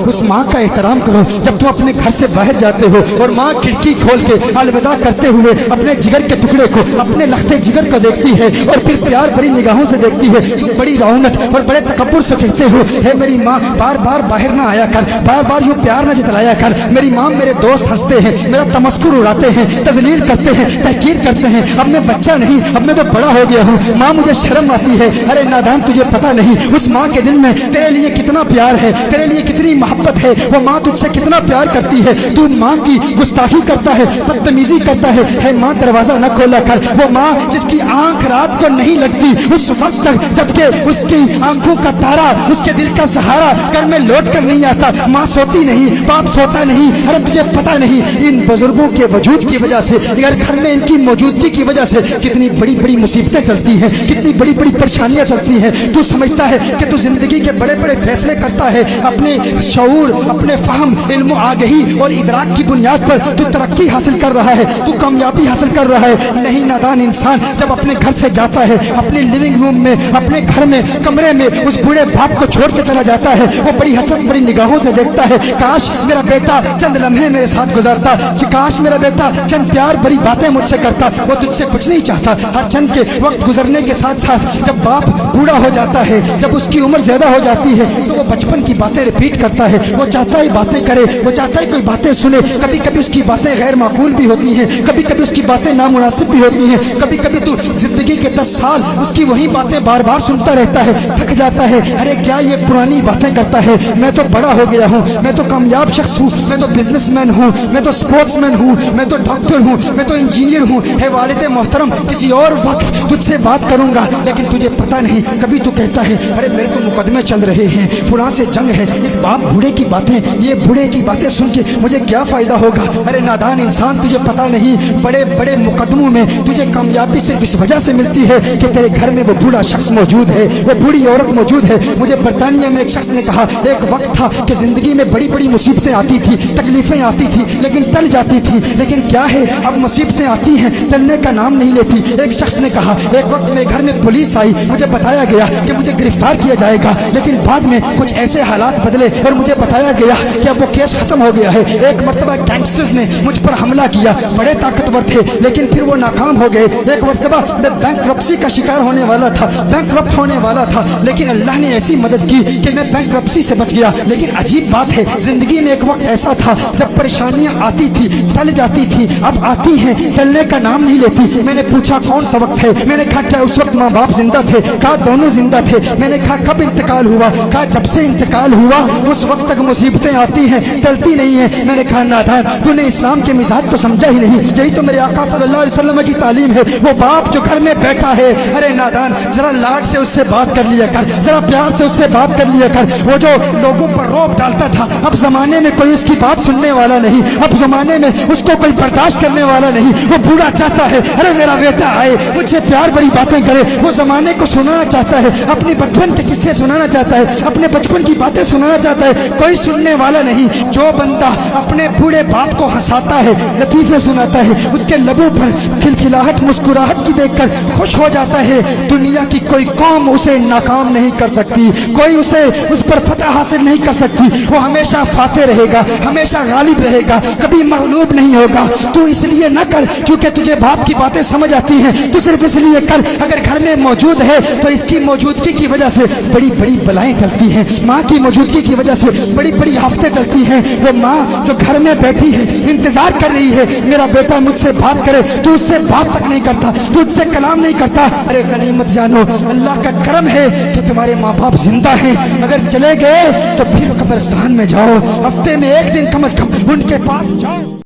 उस माँ का एहतराम करो। जब तुम अपने घर से बाहर जाते हो और माँ खिड़की खोल के अलविदा करते हुए अपने जिगर के टुकड़े को, अपने लखते जिगर को देखती है और फिर प्यार भरी निगाहों से देखती है, तुम बड़ी रौनक और बड़े तकब्बुर से कहते हो, हे मेरी माँ बार बार बाहर ना आया कर, बार बार यूँ प्यार न जतलाया कर। मेरी माँ, मेरे दोस्त हंसते हैं, मेरा तमस्कुर उड़ाते हैं, तजलील करते हैं, तहकीर करते हैं। अब मैं बच्चा नहीं, अब मैं तो बड़ा हो गया हूँ। माँ मुझे शर्म आती है। अरे नादान, तुझे पता नहीं उस माँ के दिल में तेरे लिए कितना प्यार है, तेरे लिए कितनी मोहब्बत है। वो माँ तुझसे कितना प्यार करती है, तू माँ की गुस्ताखी करता है, बदतमीजी करता है माँ दरवाजा न खोला कर। वो माँ जिसकी आंख रात को नहीं लगती उस वक्त तक जबकि उसकी आंखों का तारा, उसके दिल का सहारा घर में लौट कर नहीं आता। माँ सोती नहीं, बाप सोता नहीं। अरे तुझे पता नहीं इन बुजुर्गों के वजूद की वजह से, यार घर में इनकी मौजूदगी की वजह से कितनी बड़ी बड़ी मुसीबतें चलती हैं, कितनी बड़ी बड़ी परेशानियां चलती हैं। तू समझता है कि तू जिंदगी के बड़े बड़े फैसले करता है अपने शऊर, अपने फहम, इल्म, आगही और इदराक की बुनियाद पर तू तरक्की हासिल कर रहा है, तू कामयाबी हासिल कर रहा है। नहीं नादान इंसान जब अपने घर से जाता है, अपने लिविंग रूम में, अपने घर में, कमरे में उस बूढ़े बाप को छोड़ के चला जाता है, वो बड़ी हसरत बड़ी निगाहों से देखता है, काश मेरा बेटा चंद लम्हे मेरे साथ गुजारता, काश मेरा बेटा चंद प्यार भरी बातें मुझसे करता। वो तुझसे कुछ नहीं चाहता। हर चंद के वक्त गुजरने के साथ साथ जब बाप बूढ़ा हो जाता है, जब उसकी उम्र ज्यादा हो जाती है, तो वो बचपन की बातें रिपीट करता है। वो चाहता है बातें करे, वो चाहता है कोई बातें सुने। कभी कभी उसकी बातें गैर माकूल भी होती हैं, कभी कभी उसकी बातें नामुनासिब भी होती हैं। कभी कभी तू जिंदगी के 10 साल उसकी वही बातें बार बार सुनता रहता है, थक जाता है। अरे क्या ये पुरानी बातें करता है, मैं तो बड़ा हो गया हूँ, मैं तो कामयाब शख्स हूँ, मैं तो बिजनेसमैन हूँ, मैं तो स्पोर्ट्समैन हूँ, मैं तो डॉक्टर हूँ, मैं तो इंजीनियर हूँ। है वालिद मोहतरम, किसी और वक्त तुझसे बात करूंगा, लेकिन तुझे पता नहीं। कभी तू कहता है अरे मेरे को मुकदमे चल रहे हैं, फुला से जंग है, इस बाप बूढ़े की बातें, ये बूढ़े की बातें सुन के मुझे क्या फायदा होगा। अरे नादान इंसान, तुझे पता नहीं बड़े बड़े मुकदमों में तुझे कामयाबी सिर्फ इस वजह से मिलती है कि तेरे घर में वो बूढ़ा शख्स मौजूद है, वो बूढ़ी औरत मौजूद है। मुझे बरतानिया में एक शख्स ने कहा, एक वक्त था कि जिंदगी में बड़ी बड़ी मुसीबतें आती थी, तकलीफें आती थी, लेकिन टल जाती थी। लेकिन क्या है, अब मुसीबतें आती हैं, टलने का नाम नहीं लेती। एक शख्स ने कहा, एक वक्त मेरे घर में पुलिस आई, मुझे बताया गया कि मुझे गिरफ्तार किया जाएगा, लेकिन बाद में कुछ ऐसे हालात बदले और मुझे बताया गया कि अब वो केस खत्म हो गया है। एक मरतबा गैंगस्टर्स ने मुझ पर हमला किया, बड़े ताकतवर थे, लेकिन फिर वो नाकाम हो गए। एक मरतबा मैं बैंकरप्सी का शिकार होने वाला था, बैंकरप्ट होने वाला था, लेकिन अल्लाह ने ऐसी मदद की कि मैं बैंकरप्सी से बच गया। लेकिन अजीब बात है, जिंदगी में एक वक्त ऐसा था जब परेशानियां आती थी, टल जाती थी, अब आती हैं, टलने का नाम नहीं लेती। मैंने पूछा कौन सा वक्त है, मैंने कहा क्या उस वक्त माँ बाप जिंदा थे, कहा दोनों जिंदा थे। मैंने कहा कब इंतकाल हुआ, कहा जब से इंतकाल हुआ उस वक्त तक मुसीबतें आती हैं, टलती नहीं है। मैंने कहा नादान, तूने इस्लाम के मिजाज को समझा ही नहीं। यही तो मेरे आका सल्लल्लाहु अलैहि वसल्लम की तालीम है। वो बाप जो घर में बैठा है, अरे नादान जरा लाड से उससे बात कर लिया कर, जरा प्यार से उससे बात कर लिया कर। वो जो लोगों पर रौब डालता था, अब जमाने में कोई उसकी बात सुनने वाला नहीं, अब जमाने में उसको कोई बर्दाश्त करने वाला नहीं। वो बूढ़ा चाहता है अरे मेरा बेटा आए, मुझसे प्यार बड़ी बातें करे। वो जमाने को सुनाना चाहता है, अपनी बचपन के किस्से सुनाना चाहता है, अपने बचपन की बातें सुनाना चाहता है, कोई सुनने वाला नहीं। जो बंदा अपने बूढ़े बाप को हंसाता है, लतीफे सुनाता है, उसके लबों पर खिलखिलाहट मुस्कुराहट की देखकर खुश हो जाता है, दुनिया की कोई कौम उसे नाकाम नहीं कर सकती, कोई उसे उस पर फतह हासिल नहीं कर सकती। वो हमेशा फाते रहेगा, हमेशा गालिब रहेगा, कभी मगलूब नहीं होगा। तू इसलिए न कर क्योंकि तुझे बाप की बातें समझ आती हैं, तू सिर्फ इसलिए कर अगर घर में मौजूद है तो इसकी मौजूदगी की वजह से बड़ी बड़ी बलाएं टलती हैं, माँ की मौजूदगी की वजह से बड़ी बड़ी आफतें टलती हैं। वो माँ जो घर में बैठी है, इंतजार कर रही है मेरा बेटा मुझसे बात करे, तू उससे बात तक नहीं करता, तू उससे कलाम नहीं करता। अरे गनीमत जानो, अल्लाह का करम है कि तुम्हारे माँ बाप जिंदा हैं। अगर चले गए तो फिर कब्रिस्तान में जाओ, हफ्ते में एक दिन कम से कम उनके पास जाओ।